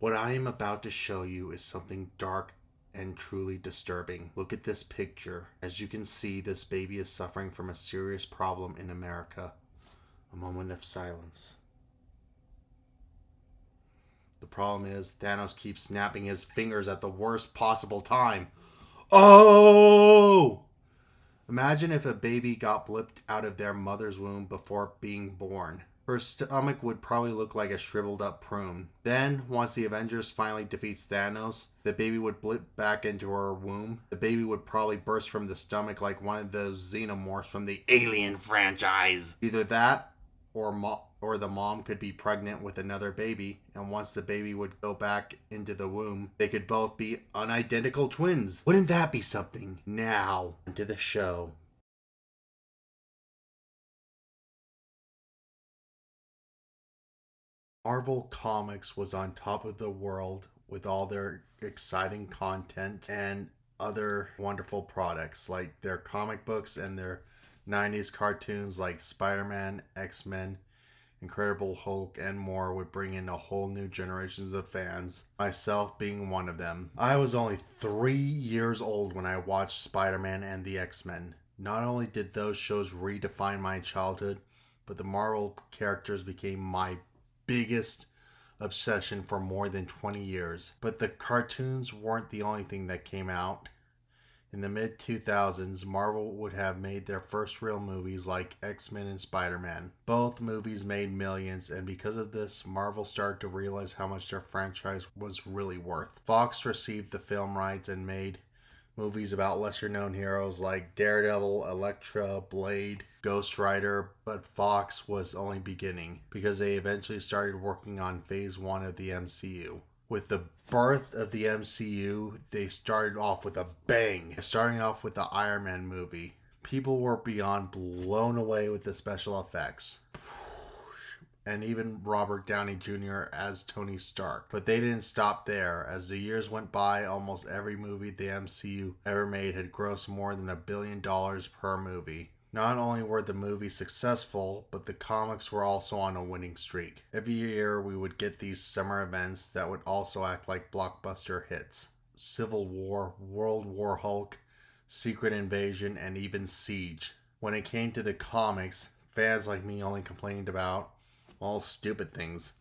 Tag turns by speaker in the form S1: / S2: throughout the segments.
S1: What I am about to show you is something dark and truly disturbing. Look at this picture. As you can see, this baby is suffering from a serious problem in America. A moment of silence. The problem is Thanos keeps snapping his fingers at the worst possible time. Oh! Imagine if a baby got blipped out of their mother's womb before being born. Her stomach would probably look like a shriveled up prune. Then, once the Avengers finally defeats Thanos, the baby would blip back into her womb. The baby would probably burst from the stomach like one of those xenomorphs from the Alien franchise. Either that, or the mom could be pregnant with another baby, and once the baby would go back into the womb, they could both be unidentical twins. Wouldn't that be something? Now, into the show. Marvel Comics was on top of the world with all their exciting content and other wonderful products like their comic books and their 90s cartoons like Spider-Man, X-Men, Incredible Hulk, and more would bring in a whole new generations of fans, myself being one of them. I was only 3 years old when I watched Spider-Man and the X-Men. Not only did those shows redefine my childhood, but the Marvel characters became my biggest obsession for more than 20 years. But the cartoons weren't the only thing that came out. In the mid-2000s, Marvel would have made their first real movies like X-Men and Spider-Man. Both movies made millions, and because of this, Marvel started to realize how much their franchise was really worth. Fox received the film rights and made movies about lesser-known heroes like Daredevil, Elektra, Blade, Ghost Rider, but Fox was only beginning because they eventually started working on Phase 1 of the MCU. With the birth of the MCU, they started off with a bang, starting off with the Iron Man movie. People were beyond blown away with the special effects. And even Robert Downey Jr. as Tony Stark. But they didn't stop there. As the years went by, almost every movie the MCU ever made had grossed more than $1 billion per movie. Not only were the movies successful, but the comics were also on a winning streak. Every year we would get these summer events that would also act like blockbuster hits. Civil War, World War Hulk, Secret Invasion, and even Siege. When it came to the comics, fans like me only complained about all stupid things,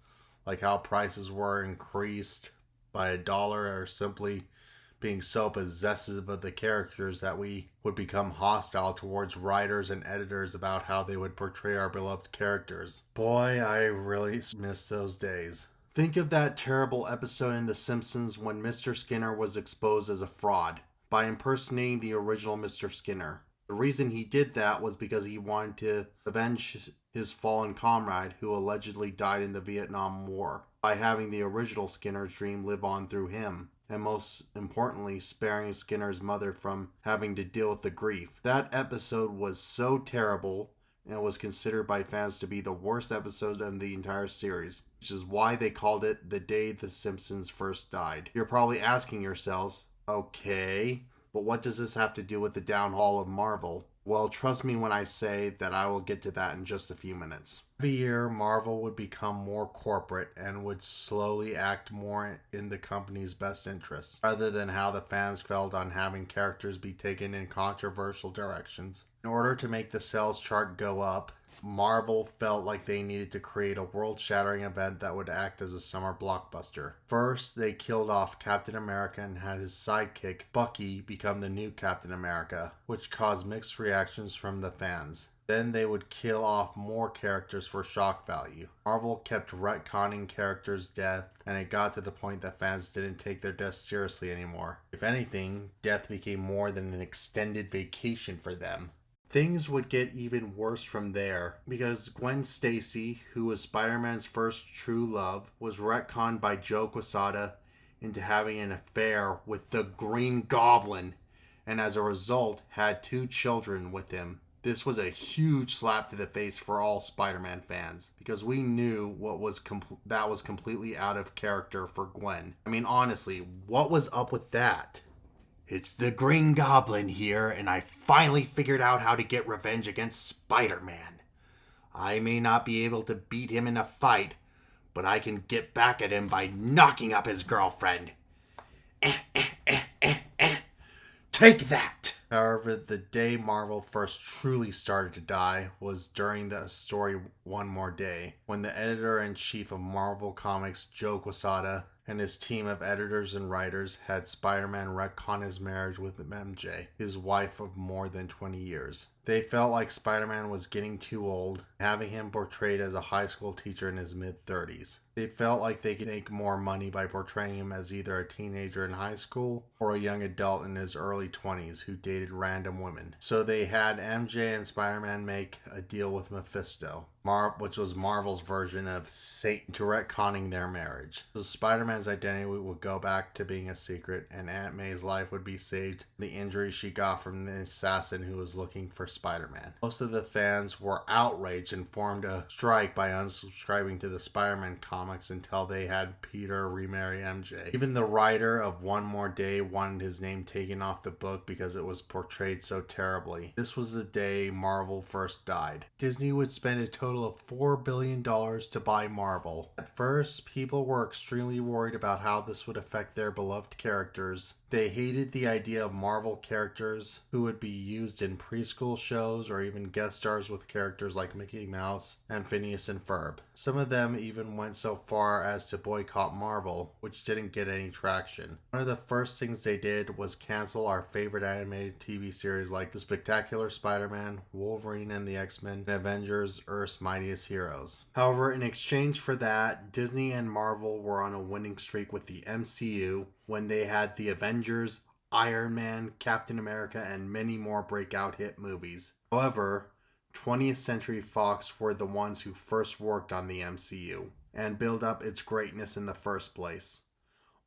S1: like how prices were increased by $1 or simply being so possessive of the characters that we would become hostile towards writers and editors about how they would portray our beloved characters. Boy, I really miss those days. Think of that terrible episode in The Simpsons when Mr. Skinner was exposed as a fraud by impersonating the original Mr. Skinner. The reason he did that was because he wanted to avenge his fallen comrade who allegedly died in the Vietnam War by having the original Skinner's dream live on through him, and most importantly, sparing Skinner's mother from having to deal with the grief. That episode was so terrible and was considered by fans to be the worst episode in the entire series, which is why they called it The Day the Simpsons First Died. You're probably asking yourselves, okay, but what does this have to do with the downfall of Marvel? Well, trust me when I say that I will get to that in just a few minutes. Every year, Marvel would become more corporate and would slowly act more in the company's best interests, rather than how the fans felt on having characters be taken in controversial directions. In order to make the sales chart go up, Marvel felt like they needed to create a world-shattering event that would act as a summer blockbuster. First, they killed off Captain America and had his sidekick, Bucky, become the new Captain America, which caused mixed reactions from the fans. Then they would kill off more characters for shock value. Marvel kept retconning characters' death, and it got to the point that fans didn't take their deaths seriously anymore. If anything, death became more than an extended vacation for them. Things would get even worse from there, because Gwen Stacy, who was Spider-Man's first true love, was retconned by Joe Quesada into having an affair with the Green Goblin, and as a result had 2 children with him. This was a huge slap to the face for all Spider-Man fans, because we knew that was completely out of character for Gwen. I mean, honestly, what was up with that? It's the Green Goblin here, and I finally figured out how to get revenge against Spider-Man. I may not be able to beat him in a fight, but I can get back at him by knocking up his girlfriend. Take that! However, the day Marvel first truly started to die was during the story One More Day, when the editor-in-chief of Marvel Comics, Joe Quesada, and his team of editors and writers had Spider-Man retcon his marriage with MJ, his wife of more than 20 years. They felt like Spider-Man was getting too old, having him portrayed as a high school teacher in his mid-30s. They felt like they could make more money by portraying him as either a teenager in high school or a young adult in his early 20s who dated random women. So they had MJ and Spider-Man make a deal with Mephisto, which was Marvel's version of Satan, to retconning their marriage. So Spider-Man's identity would go back to being a secret, and Aunt May's life would be saved from the injuries she got from the assassin who was looking for Spider-Man. Most of the fans were outraged and formed a strike by unsubscribing to the Spider-Man comics until they had Peter remarry MJ. Even the writer of One More Day wanted his name taken off the book because it was portrayed so terribly. This was the day Marvel first died. Disney would spend a total of $4 billion to buy Marvel. At first, people were extremely worried about how this would affect their beloved characters. They hated the idea of Marvel characters who would be used in preschool shows or even guest stars with characters like Mickey Mouse and Phineas and Ferb. Some of them even went so far as to boycott Marvel, which didn't get any traction. One of the first things they did was cancel our favorite animated TV series like The Spectacular Spider-Man, Wolverine and the X-Men, and Avengers: Earth's Mightiest Heroes. However, in exchange for that, Disney and Marvel were on a winning streak with the MCU when they had the Avengers, Iron Man, Captain America, and many more breakout hit movies. However, 20th Century Fox were the ones who first worked on the MCU and built up its greatness in the first place,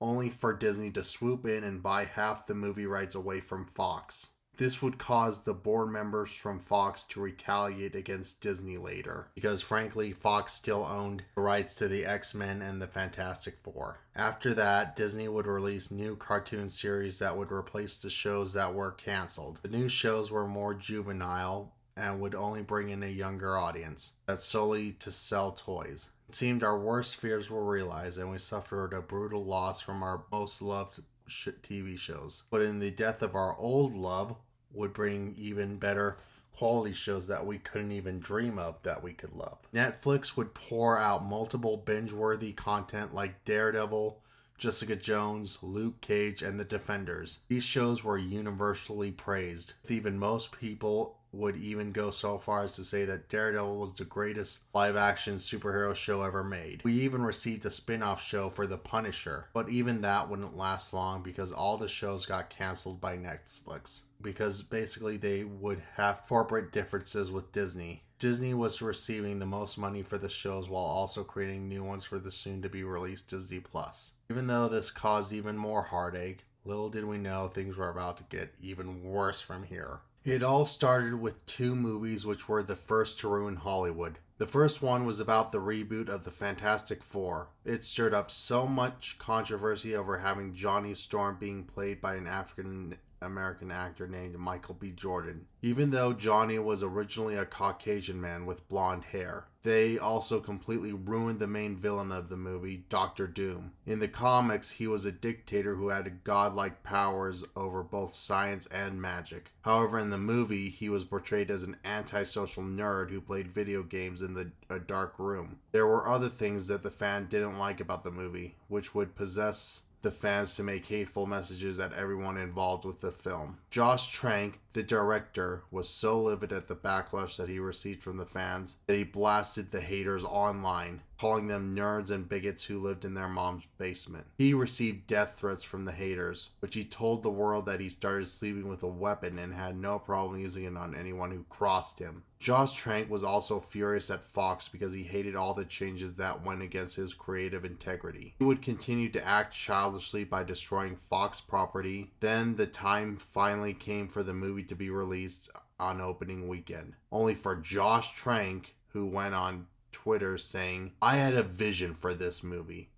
S1: only for Disney to swoop in and buy half the movie rights away from Fox. This would cause the board members from Fox to retaliate against Disney later, because frankly, Fox still owned the rights to the X-Men and the Fantastic Four. After that, Disney would release new cartoon series that would replace the shows that were canceled. The new shows were more juvenile and would only bring in a younger audience, that's solely to sell toys. It seemed our worst fears were realized, and we suffered a brutal loss from our most loved TV shows. But in the death of our old love would bring even better quality shows that we couldn't even dream of that we could love. Netflix would pour out multiple binge-worthy content like Daredevil, Jessica Jones, Luke Cage, and The Defenders. These shows were universally praised, with even most people would even go so far as to say that Daredevil was the greatest live-action superhero show ever made. We even received a spin-off show for The Punisher, but even that wouldn't last long because all the shows got canceled by Netflix, because basically they would have corporate differences with Disney. Disney was receiving the most money for the shows while also creating new ones for the soon-to-be-released Disney Plus. Even though this caused even more heartache, little did we know things were about to get even worse from here. It all started with two movies which were the first to ruin Hollywood. The first one was about the reboot of the Fantastic Four. It stirred up so much controversy over having Johnny Storm being played by an African-American actor named Michael B. Jordan, even though Johnny was originally a Caucasian man with blonde hair. They also completely ruined the main villain of the movie, Dr. Doom. In the comics, he was a dictator who had godlike powers over both science and magic. However, in the movie, he was portrayed as an antisocial nerd who played video games in a dark room. There were other things that the fan didn't like about the movie, which would possess the fans to make hateful messages at everyone involved with the film. Josh Trank, the director, was so livid at the backlash that he received from the fans that he blasted the haters online, calling them nerds and bigots who lived in their mom's basement. He received death threats from the haters, which he told the world that he started sleeping with a weapon and had no problem using it on anyone who crossed him. Josh Trank was also furious at Fox because he hated all the changes that went against his creative integrity. He would continue to act childishly by destroying Fox property. Then the time finally came for the movie to be released on opening weekend, only for Josh Trank, who went on Twitter saying, "I had a vision for this movie.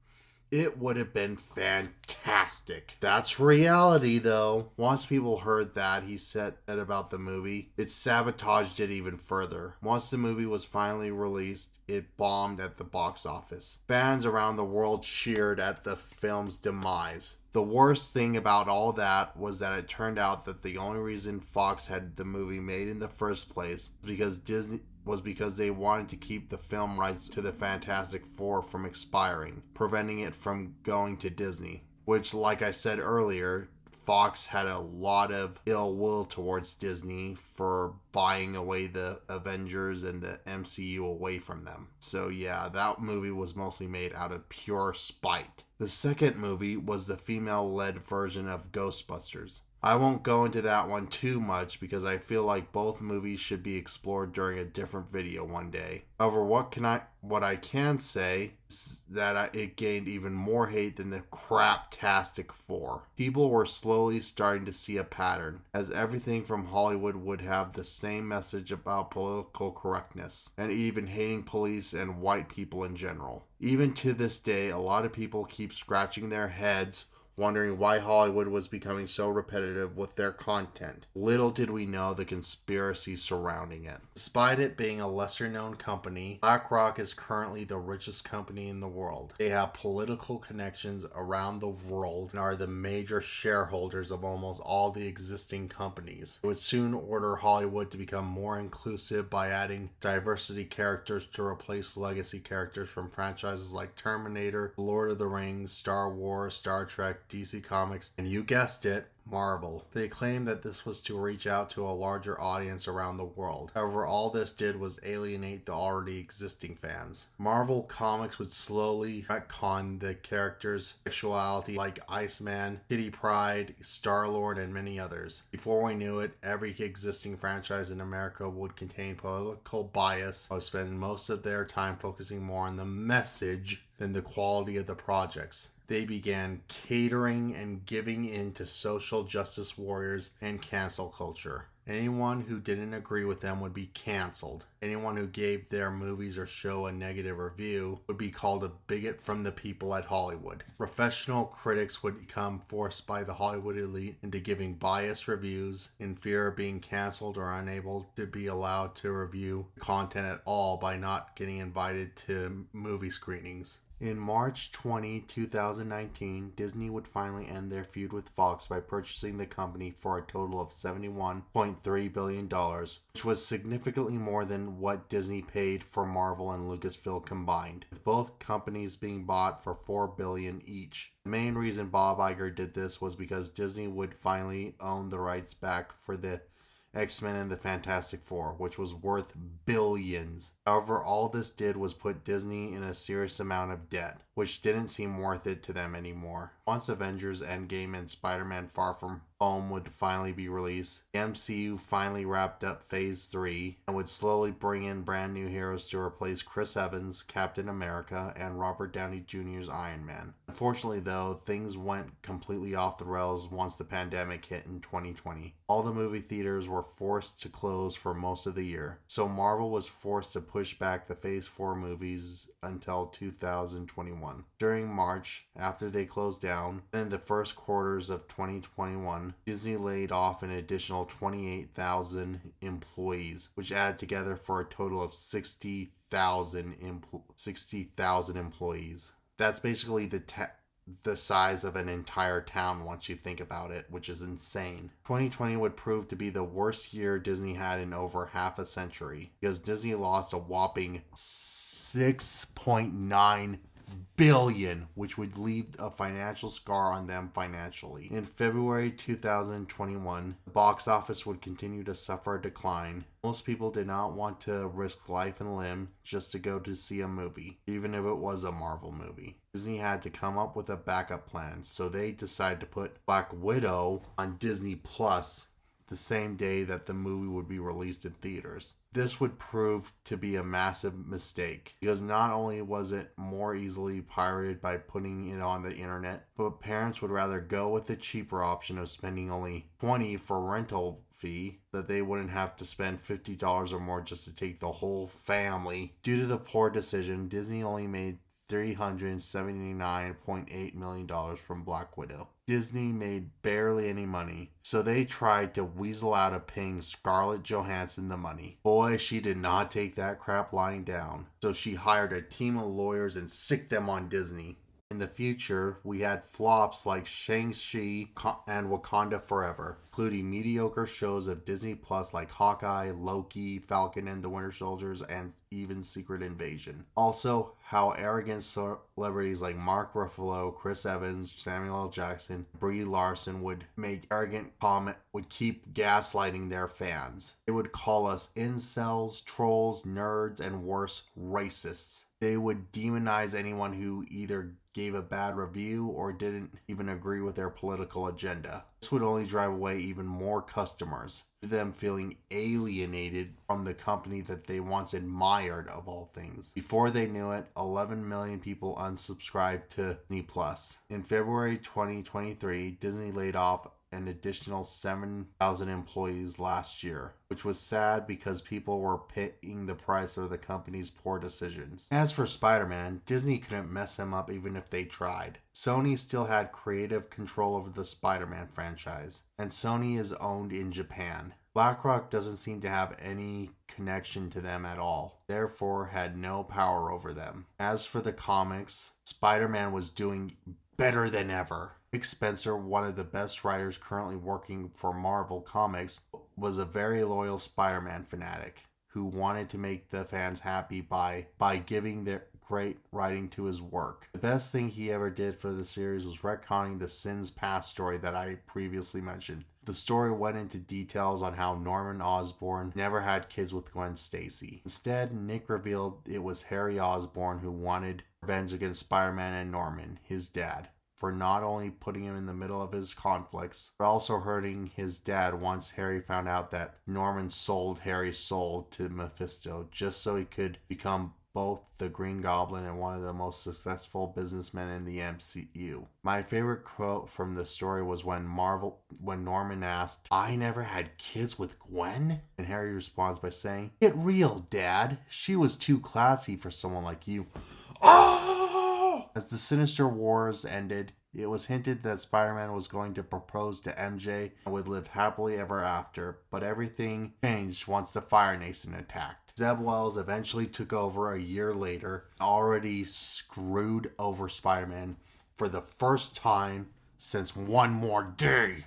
S1: It would have been fantastic. That's reality, though. Once people heard that he said it about the movie, it sabotaged it even further. Once the movie was finally released, it bombed at the box office. Fans around the world cheered at the film's demise. The worst thing about all that was that it turned out that the only reason Fox had the movie made in the first place was because they wanted to keep the film rights to the Fantastic Four from expiring, preventing it from going to Disney. Which, like I said earlier, Fox had a lot of ill will towards Disney for buying away the Avengers and the MCU away from them. So yeah, that movie was mostly made out of pure spite. The second movie was the female-led version of Ghostbusters. I won't go into that one too much because I feel like both movies should be explored during a different video one day. However, what I can say is that it gained even more hate than the craptastic Four. People were slowly starting to see a pattern, as everything from Hollywood would have the same message about political correctness, and even hating police and white people in general. Even to this day, a lot of people keep scratching their heads wondering why Hollywood was becoming so repetitive with their content. Little did we know the conspiracy surrounding it. Despite it being a lesser-known company, BlackRock is currently the richest company in the world. They have political connections around the world and are the major shareholders of almost all the existing companies. It would soon order Hollywood to become more inclusive by adding diversity characters to replace legacy characters from franchises like Terminator, Lord of the Rings, Star Wars, Star Trek, DC Comics, and you guessed it, Marvel. They claimed that this was to reach out to a larger audience around the world. However, all this did was alienate the already existing fans. Marvel Comics would slowly retcon the characters' sexuality like Iceman, Kitty Pryde, Star-Lord, and many others. Before we knew it, every existing franchise in America would contain political bias or spend most of their time focusing more on the message than the quality of the projects. They began catering and giving in to social justice warriors and cancel culture. Anyone who didn't agree with them would be canceled. Anyone who gave their movies or show a negative review would be called a bigot from the people at Hollywood. Professional critics would become forced by the Hollywood elite into giving biased reviews in fear of being canceled or unable to be allowed to review content at all by not getting invited to movie screenings. In March 20, 2019, Disney would finally end their feud with Fox by purchasing the company for a total of $71.3 billion, which was significantly more than what Disney paid for Marvel and Lucasfilm combined, with both companies being bought for $4 billion each. The main reason Bob Iger did this was because Disney would finally own the rights back for the X-Men and the Fantastic Four, which was worth billions. However, all this did was put Disney in a serious amount of debt, which didn't seem worth it to them anymore. Once Avengers Endgame and Spider-Man Far From Home would finally be released, the MCU finally wrapped up Phase 3 and would slowly bring in brand new heroes to replace Chris Evans, Captain America, and Robert Downey Jr.'s Iron Man. Unfortunately though, things went completely off the rails once the pandemic hit in 2020. All the movie theaters were forced to close for most of the year, so Marvel was forced to push back the Phase 4 movies until 2021. During March, after they closed down, and in the first quarters of 2021, Disney laid off an additional 28,000 employees, which added together for a total of 60,000 employees. That's basically the size of an entire town once you think about it, which is insane. 2020 would prove to be the worst year Disney had in over half a century, because Disney lost a whopping $6.9 billion, which would leave a financial scar on them financially. In February 2021, the box office would continue to suffer a decline. Most people did not want to risk life and limb just to go to see a movie, even if it was a Marvel movie. Disney had to come up with a backup plan, so they decided to put Black Widow on Disney Plus the same day that the movie would be released in theaters. This would prove to be a massive mistake, because not only was it more easily pirated by putting it on the internet, but parents would rather go with the cheaper option of spending only $20 for rental fee, that they wouldn't have to spend $50 or more just to take the whole family. Due to the poor decision, Disney only made $379.8 million from Black Widow. Disney made barely any money, so they tried to weasel out of paying Scarlett Johansson the money. Boy, she did not take that crap lying down, so she hired a team of lawyers and sicked them on Disney. In the future, we had flops like Shang-Chi and Wakanda Forever, including mediocre shows of Disney Plus like Hawkeye, Loki, Falcon and the Winter Soldiers, and even Secret Invasion. Also, how arrogant celebrities like Mark Ruffalo, Chris Evans, Samuel L. Jackson, Brie Larson would keep gaslighting their fans. They would call us incels, trolls, nerds, and worse, racists. They would demonize anyone who either gave a bad review or didn't even agree with their political agenda. This would only drive away even more customers, them feeling alienated from the company that they once admired of all things. Before they knew it, 11 million people unsubscribed to Disney Plus. In February 2023, Disney laid off an additional 7,000 employees last year, which was sad because people were paying the price of the company's poor decisions. As for Spider-Man, Disney couldn't mess him up even if they tried. Sony still had creative control over the Spider-Man franchise, and Sony is owned in Japan. BlackRock doesn't seem to have any connection to them at all, therefore had no power over them. As for the comics, Spider-Man was doing better than ever. Nick Spencer, one of the best writers currently working for Marvel Comics, was a very loyal Spider-Man fanatic who wanted to make the fans happy by giving their great writing to his work. The best thing he ever did for the series was retconning the Sins Past story that I previously mentioned. The story went into details on how Norman Osborn never had kids with Gwen Stacy. Instead, Nick revealed it was Harry Osborn who wanted revenge against Spider-Man and Norman, his dad, for not only putting him in the middle of his conflicts, but also hurting his dad once Harry found out that Norman sold Harry's soul to Mephisto just so he could become both the Green Goblin and one of the most successful businessmen in the MCU. My favorite quote from the story was when Norman asked, "I never had kids with Gwen?" And Harry responds by saying, "Get real, Dad. She was too classy for someone like you." Oh! As the Sinister Wars ended, it was hinted that Spider-Man was going to propose to MJ and would live happily ever after, but everything changed once the Fire Nation attacked. Zeb Wells eventually took over a year later, already screwed over Spider-Man for the first time since One More Day.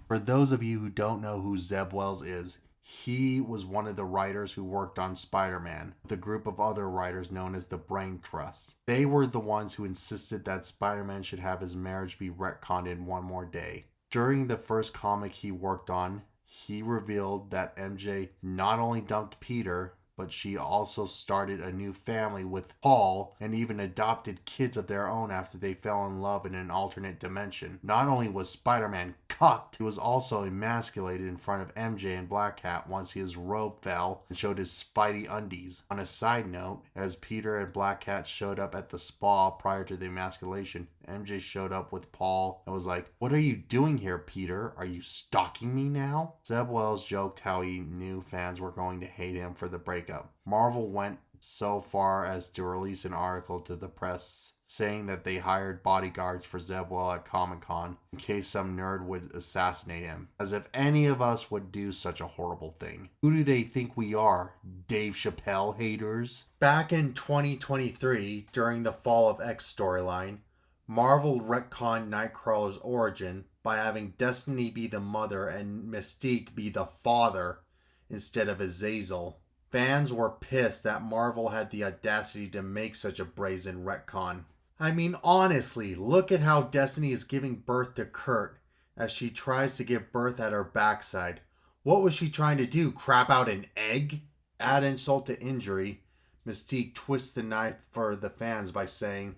S1: For those of you who don't know who Zeb Wells is, he was one of the writers who worked on Spider-Man with a group of other writers known as the Brain Trust. They were the ones who insisted that Spider-Man should have his marriage be retconned in One More Day. During the first comic he worked on, he revealed that MJ not only dumped Peter, but she also started a new family with Paul and even adopted kids of their own after they fell in love in an alternate dimension. Not only was Spider-Man cucked, he was also emasculated in front of MJ and Black Cat once his robe fell and showed his Spidey undies. On a side note, as Peter and Black Cat showed up at the spa prior to the emasculation, MJ showed up with Paul and was like, "What are you doing here, Peter? Are you stalking me now?" Zeb Wells joked how he knew fans were going to hate him for the breakup. Marvel went so far as to release an article to the press saying that they hired bodyguards for Zeb Wells at Comic-Con in case some nerd would assassinate him. As if any of us would do such a horrible thing. Who do they think we are, Dave Chappelle haters? Back in 2023, during the Fall of X storyline, Marvel retconned Nightcrawler's origin by having Destiny be the mother and Mystique be the father instead of Azazel. Fans were pissed that Marvel had the audacity to make such a brazen retcon. I mean, honestly, look at how Destiny is giving birth to Kurt as she tries to give birth at her backside. What was she trying to do, crap out an egg? Add insult to injury, Mystique twists the knife for the fans by saying,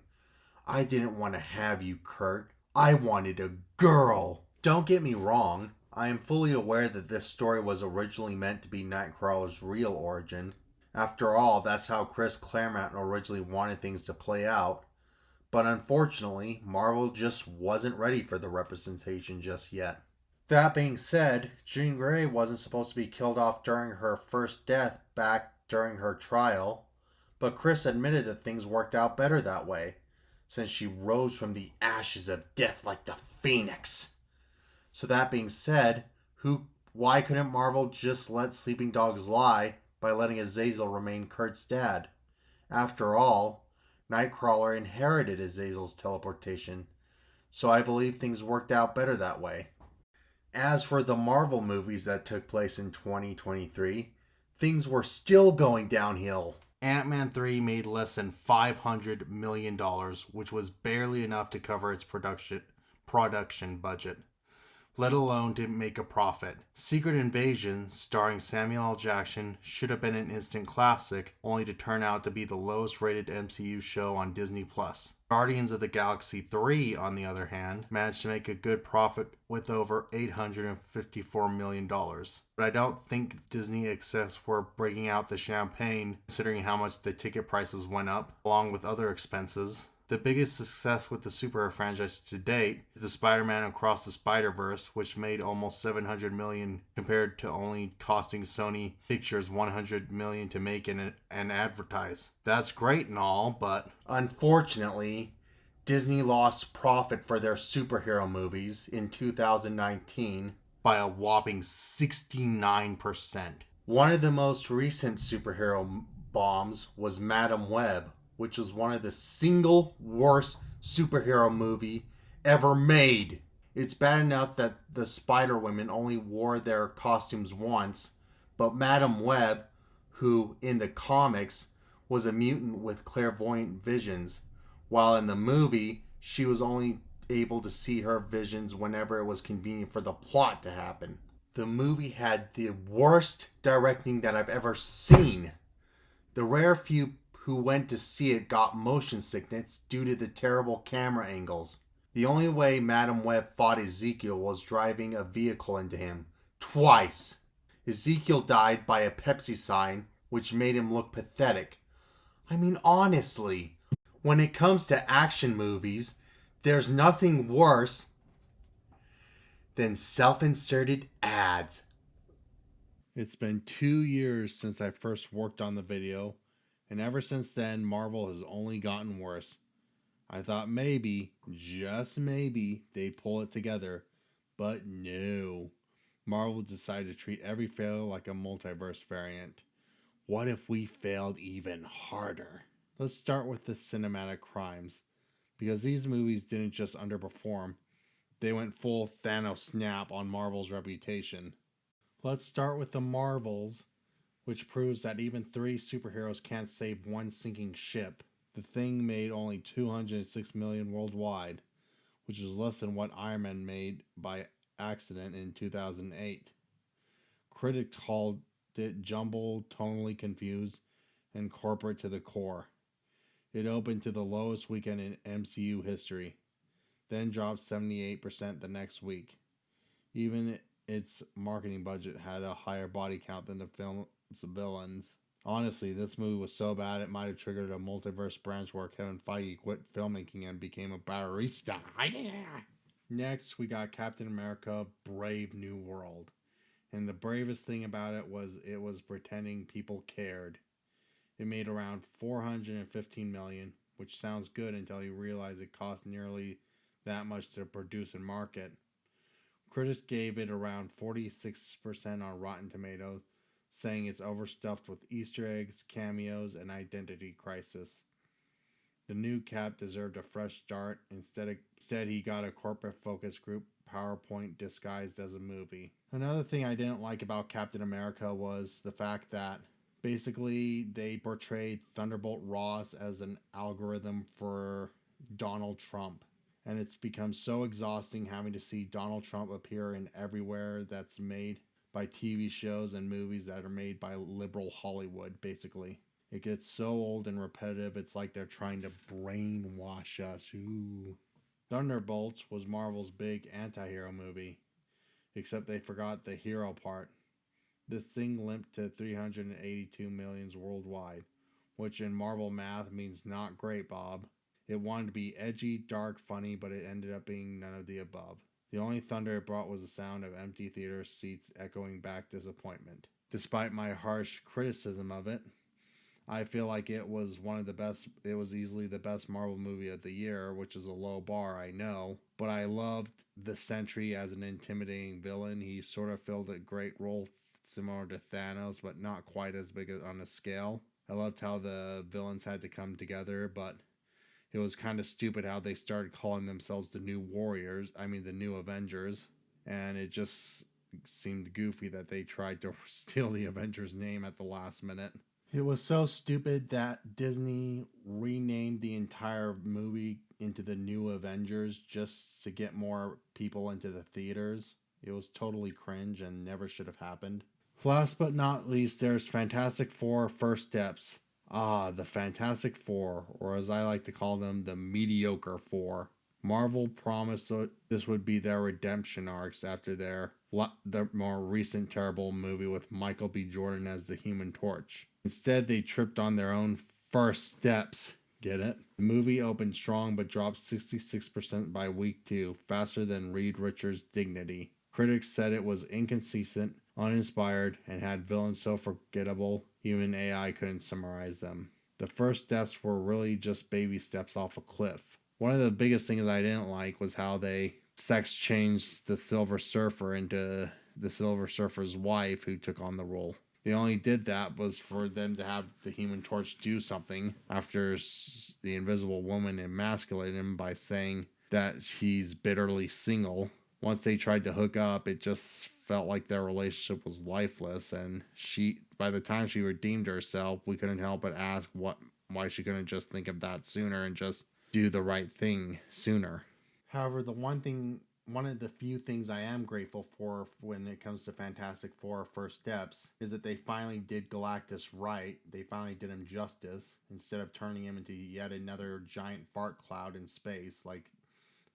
S1: "I didn't want to have you, Kurt. I wanted a girl." Don't get me wrong. I am fully aware that this story was originally meant to be Nightcrawler's real origin. After all, that's how Chris Claremont originally wanted things to play out. But unfortunately, Marvel just wasn't ready for the representation just yet. That being said, Jean Grey wasn't supposed to be killed off during her first death back during her trial, But Chris admitted that things worked out better that way, since she rose from the ashes of death like the phoenix. So that being said, why couldn't Marvel just let sleeping dogs lie by letting Azazel remain Kurt's dad? After all, Nightcrawler inherited Azazel's teleportation, so I believe things worked out better that way. As for the Marvel movies that took place in 2023, things were still going downhill. Ant-Man 3 made less than $500 million, which was barely enough to cover its production budget, let alone to make a profit. Secret Invasion, starring Samuel L. Jackson, should have been an instant classic, only to turn out to be the lowest rated MCU show on Disney+. Guardians of the Galaxy 3, on the other hand, managed to make a good profit with over $854 million. But I don't think Disney excess were breaking out the champagne, considering how much the ticket prices went up, along with other expenses. The biggest success with the superhero franchise to date is the Spider-Man Across the Spider-Verse, which made almost $700 million compared to only costing Sony Pictures $100 million to make and advertise. That's great and all, but unfortunately, Disney lost profit for their superhero movies in 2019 by a whopping 69%. One of the most recent superhero bombs was Madam Web, which was one of the single worst superhero movie ever made. It's bad enough that the Spider-Women only wore their costumes once, but Madam Web, who in the comics was a mutant with clairvoyant visions, while in the movie she was only able to see her visions whenever it was convenient for the plot to happen. The movie had the worst directing that I've ever seen. The rare few who went to see it got motion sickness due to the terrible camera angles. The only way Madam Web fought Ezekiel was driving a vehicle into him. Twice. Ezekiel died by a Pepsi sign, which made him look pathetic. I mean, honestly, when it comes to action movies, there's nothing worse than self-inserted ads. It's been 2 years since I first worked on the video, and ever since then, Marvel has only gotten worse. I thought maybe, just maybe, they'd pull it together. But no. Marvel decided to treat every failure like a multiverse variant. What if we failed even harder? Let's start with the cinematic crimes. Because these movies didn't just underperform, they went full Thanos snap on Marvel's reputation. Let's start with the Marvels, which proves that even 3 superheroes can't save one sinking ship. The Thing made only $206 million worldwide, which is less than what Iron Man made by accident in 2008. Critics called it jumbled, tonally confused, and corporate to the core. It opened to the lowest weekend in MCU history, then dropped 78% the next week. Even its marketing budget had a higher body count than the film's villains. Honestly, this movie was so bad it might have triggered a multiverse branch where Kevin Feige quit filmmaking and became a barista. Next, we got Captain America Brave New World. And the bravest thing about it was pretending people cared. It made around $415 million, which sounds good until you realize it cost nearly that much to produce and market. Critics gave it around 46% on Rotten Tomatoes, saying it's overstuffed with Easter eggs, cameos, and identity crisis. The new Cap deserved a fresh start. Instead, he got a corporate focus group PowerPoint disguised as a movie. Another thing I didn't like about Captain America was the fact that basically they portrayed Thunderbolt Ross as an algorithm for Donald Trump. And it's become so exhausting having to see Donald Trump appear in everywhere that's made by TV shows and movies that are made by liberal Hollywood, basically. It gets so old and repetitive, it's like they're trying to brainwash us. Ooh. Thunderbolts was Marvel's big anti-hero movie, except they forgot the hero part. This thing limped to 382 millions worldwide, which in Marvel math means not great, Bob. It wanted to be edgy, dark, funny, but it ended up being none of the above. The only thunder it brought was the sound of empty theater seats echoing back disappointment. Despite my harsh criticism of it, I feel like it was one of the best. It was easily the best Marvel movie of the year, which is a low bar, I know. But I loved the Sentry as an intimidating villain. He sort of filled a great role similar to Thanos, but not quite as big on a scale. I loved how the villains had to come together, but it was kind of stupid how they started calling themselves the New Warriors. I mean, the New Avengers. And it just seemed goofy that they tried to steal the Avengers name at the last minute. It was so stupid that Disney renamed the entire movie into the New Avengers just to get more people into the theaters. It was totally cringe and never should have happened. Last but not least, there's Fantastic Four First Steps. Ah, the Fantastic Four, or as I like to call them, the Mediocre Four. Marvel promised that this would be their redemption arcs after their more recent terrible movie with Michael B. Jordan as the Human Torch. Instead, they tripped on their own first steps. Get it? The movie opened strong but dropped 66% by week 2, faster than Reed Richards' Dignity. Critics said it was inconsistent, uninspired, and had villains so forgettable even AI couldn't summarize them. The first steps were really just baby steps off a cliff. One of the biggest things I didn't like was how they sex changed the Silver Surfer into the Silver Surfer's wife who took on the role. They only did that was for them to have the Human Torch do something after the Invisible Woman emasculated him by saying that he's bitterly single. Once they tried to hook up, it just felt like their relationship was lifeless, and by the time she redeemed herself, we couldn't help but ask why she couldn't just think of that sooner and just do the right thing sooner. However, one of the few things I am grateful for when it comes to Fantastic Four First Steps is that they finally did Galactus right. They finally did him justice instead of turning him into yet another giant fart cloud in space like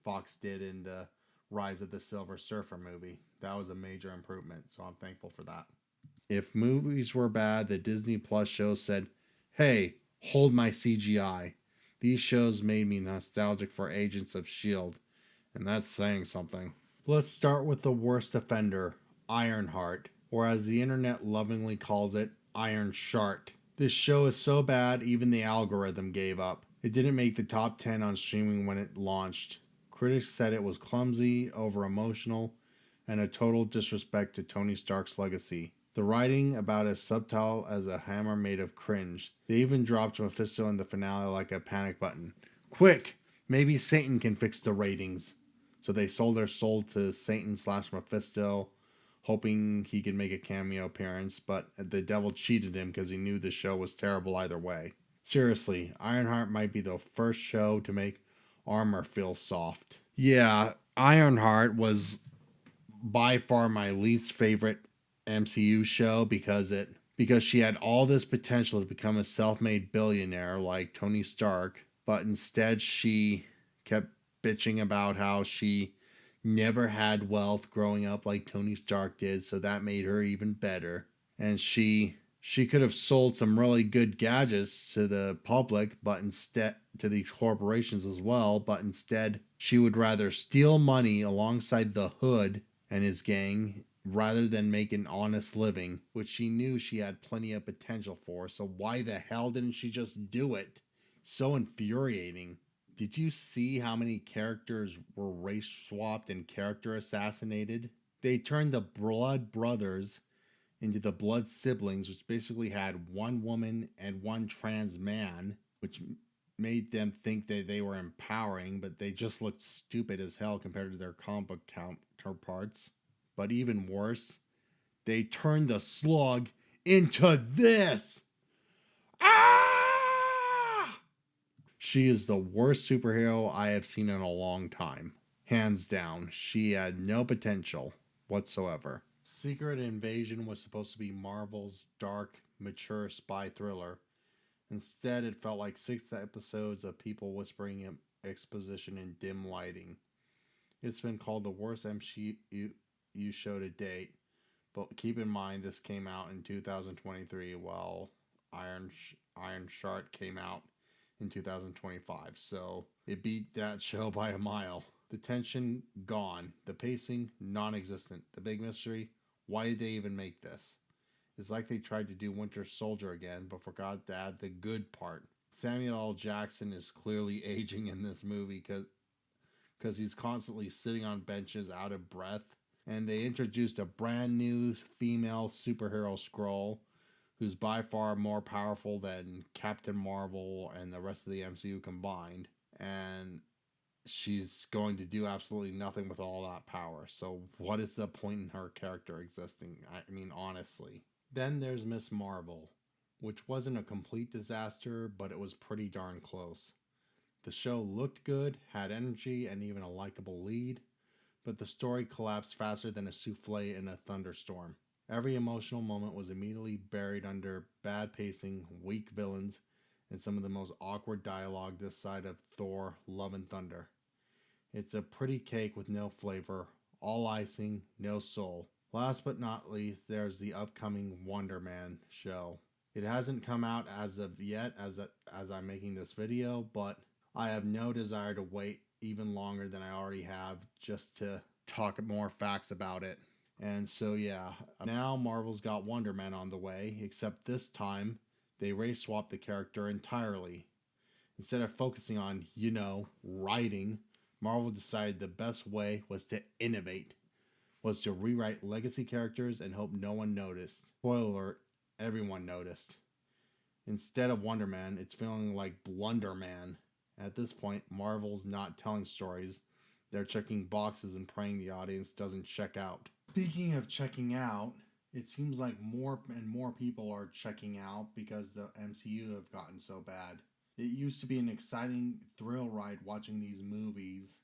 S1: Fox did in the Rise of the Silver Surfer movie. That was a major improvement, so I'm thankful for that. If movies were bad, the Disney Plus shows said, "Hey, hold my CGI." These shows made me nostalgic for Agents of S.H.I.E.L.D., and that's saying something. Let's start with the worst offender, Ironheart, or as the internet lovingly calls it, Iron Shart. This show is so bad, even the algorithm gave up. It didn't make the top 10 on streaming when it launched. Critics said it was clumsy, over-emotional, and a total disrespect to Tony Stark's legacy. The writing about as subtle as a hammer made of cringe. They even dropped Mephisto in the finale like a panic button. Quick! Maybe Satan can fix the ratings. So they sold their soul to Satan/Mephisto, hoping he could make a cameo appearance, but the devil cheated him because he knew the show was terrible either way. Seriously, Ironheart might be the first show to make armor feel soft. Yeah, Ironheart was by far my least favorite MCU show because she had all this potential to become a self-made billionaire like Tony Stark, but instead she kept bitching about how she never had wealth growing up like Tony Stark did, so that made her even better. And she could have sold some really good gadgets to the public, but instead to the corporations as well, but instead she would rather steal money alongside the Hood and his gang rather than make an honest living, which she knew she had plenty of potential for. So why the hell didn't she just do it? So infuriating. Did you see how many characters were race swapped and character assassinated? They turned the Blood Brothers into the Blood Siblings, which basically had one woman and one trans man, which made them think that they were empowering, but they just looked stupid as hell compared to their comic book counterparts. But even worse, they turned the Slug into this! Ah! She is the worst superhero I have seen in a long time. Hands down, she had no potential whatsoever. Secret Invasion was supposed to be Marvel's dark, mature spy thriller. Instead, it felt like 6 episodes of people whispering exposition in dim lighting. It's been called the worst MCU show to date, but keep in mind this came out in 2023 while Iron Shark came out in 2025, so it beat that show by a mile. The tension gone, the pacing non-existent, the big mystery, why did they even make this? It's like they tried to do Winter Soldier again, but forgot to add the good part. Samuel L. Jackson is clearly aging in this movie because he's constantly sitting on benches out of breath. And they introduced a brand new female superhero Skrull who's by far more powerful than Captain Marvel and the rest of the MCU combined. And she's going to do absolutely nothing with all that power. So, what is the point in her character existing? I mean, honestly. Then there's Miss Marvel, which wasn't a complete disaster, but it was pretty darn close. The show looked good, had energy, and even a likable lead, but the story collapsed faster than a souffle in a thunderstorm. Every emotional moment was immediately buried under bad pacing, weak villains, and some of the most awkward dialogue this side of Thor Love and Thunder. It's a pretty cake with no flavor, all icing, no soul. Last but not least, there's the upcoming Wonder Man show. It hasn't come out as of yet as I'm making this video, but I have no desire to wait even longer than I already have just to talk more facts about it. And so yeah, now Marvel's got Wonder Man on the way, except this time they race swapped the character entirely. Instead of focusing on, writing, Marvel decided the best way was to innovate, was to rewrite legacy characters and hope no one noticed. Spoiler alert, everyone noticed. Instead of Wonder Man, it's feeling like Blunder Man. At this point, Marvel's not telling stories. They're checking boxes and praying the audience doesn't check out. Speaking of checking out, it seems like more and more people are checking out because the MCU have gotten so bad. It used to be an exciting thrill ride watching these movies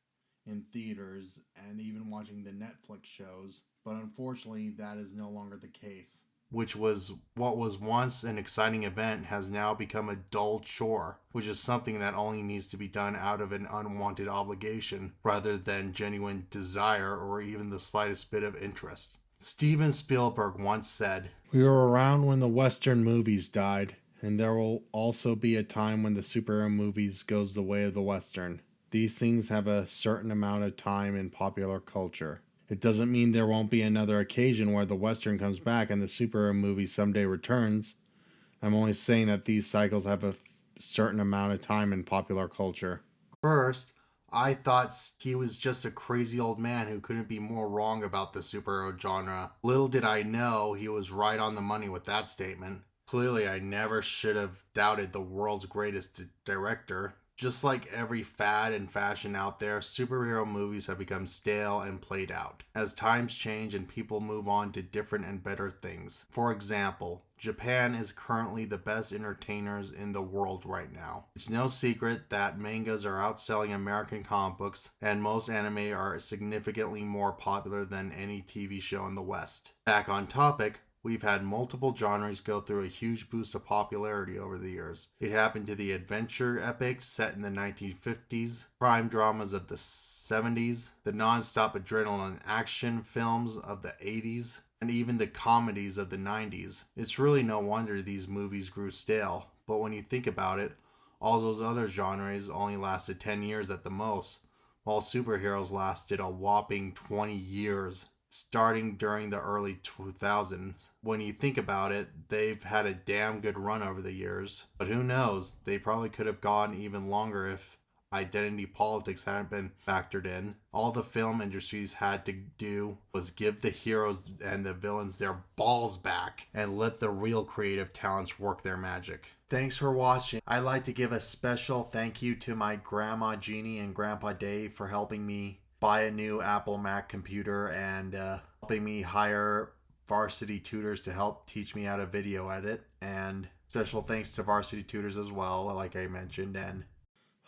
S1: in theaters and even watching the Netflix shows, but unfortunately that is no longer the case. Which was what was once an exciting event has now become a dull chore, which is something that only needs to be done out of an unwanted obligation rather than genuine desire or even the slightest bit of interest. Steven Spielberg once said, "We were around when the Western movies died, and there will also be a time when the superhero movies goes the way of the Western. These things have a certain amount of time in popular culture. It doesn't mean there won't be another occasion where the Western comes back and the superhero movie someday returns. I'm only saying that these cycles have a certain amount of time in popular culture." First, I thought he was just a crazy old man who couldn't be more wrong about the superhero genre. Little did I know he was right on the money with that statement. Clearly, I never should have doubted the world's greatest director. Just like every fad and fashion out there, superhero movies have become stale and played out as times change and people move on to different and better things. For example, Japan is currently the best entertainers in the world right now. It's no secret that mangas are outselling American comic books, and most anime are significantly more popular than any TV show in the West. Back on topic, we've had multiple genres go through a huge boost of popularity over the years. It happened to the adventure epics set in the 1950s, crime dramas of the 70s, the non-stop adrenaline action films of the 80s, and even the comedies of the 90s. It's really no wonder these movies grew stale, but when you think about it, all those other genres only lasted 10 years at the most, while superheroes lasted a whopping 20 years. Starting during the early 2000s. When you think about it, they've had a damn good run over the years. But who knows, they probably could have gone even longer if identity politics hadn't been factored in. All the film industries had to do was give the heroes and the villains their balls back and let the real creative talents work their magic. Thanks for watching. I'd like to give a special thank you to my Grandma Jeannie and Grandpa Dave for helping me buy a new Apple Mac computer and helping me hire Varsity Tutors to help teach me how to video edit. And special thanks to Varsity Tutors as well, like I mentioned. And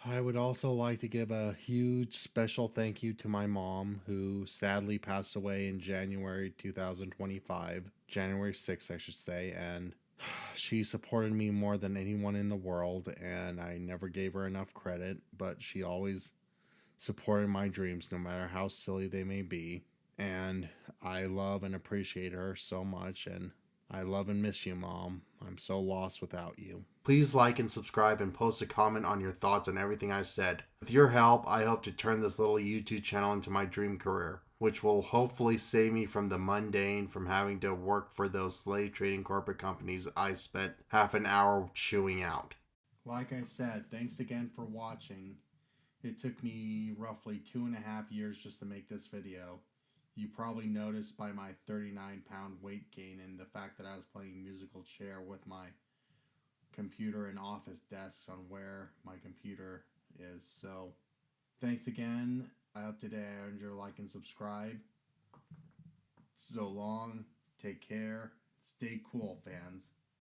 S1: I would also like to give a huge special thank you to my mom, who sadly passed away in January 2025. January 6th, I should say. And she supported me more than anyone in the world, and I never gave her enough credit, but she always supporting my dreams no matter how silly they may be, and I love and appreciate her so much. And I love and miss you, Mom. I'm so lost without you. Please like and subscribe and post a comment on your thoughts on everything I said. With your help, I hope to turn this little YouTube channel into my dream career, which will hopefully save me from the mundane, from having to work for those slave trading corporate companies I spent half an hour chewing out. Like I said, thanks again for watching. It took me roughly 2.5 years just to make this video. You probably noticed by my 39-pound weight gain and the fact that I was playing musical chair with my computer and office desks on where my computer is. So thanks again. I hope today I earned your like and subscribe. So long. Take care. Stay cool, fans.